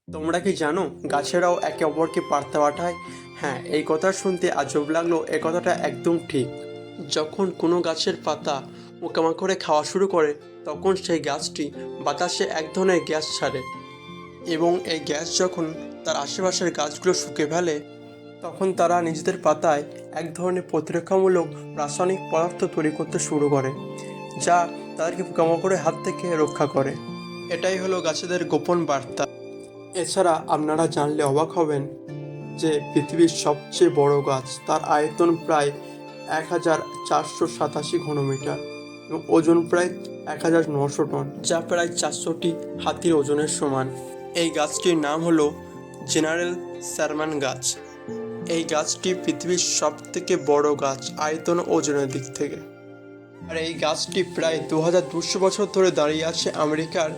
তোমরা কি জানো গাছেরাও একে অপরকে বার্তা পাঠায়? হ্যাঁ, এই কথা শুনতে আজব লাগলো, এ কথাটা একদম ঠিক। যখন কোনো গাছের পাতা পোকামাকড়ে খাওয়া শুরু করে, তখন সেই গাছটি বাতাসে এক ধরনের গ্যাস ছাড়ে, এবং এই গ্যাস যখন তার আশেপাশের গাছগুলো শুকে ফেলে, তখন তারা নিজেদের পাতায় এক ধরনের প্রতিরক্ষামূলক রাসায়নিক পদার্থ তৈরি করতে শুরু করে, যা তাদেরকে পোকামাকড়ের হাত থেকে রক্ষা করে। এটাই হলো গাছেদের গোপন বার্তা। এছাড়া আপনারা জানলে অবাক হবেন যে পৃথিবীর সবচেয়ে বড় গাছ, তার আয়তন প্রায় 1487 ঘনমিটার এবং ওজন প্রায় 1900 টন, যা প্রায় 400টি হাতির ওজনের সমান। এই গাছটির নাম হলো জেনারেল শারমান গাছ। এই গাছটি পৃথিবীর সবথেকে বড় গাছ আয়তন ও ওজনের দিক থেকে। আর এই গাছটি প্রায় 2200 বছর ধরে দাঁড়িয়ে আছে আমেরিকার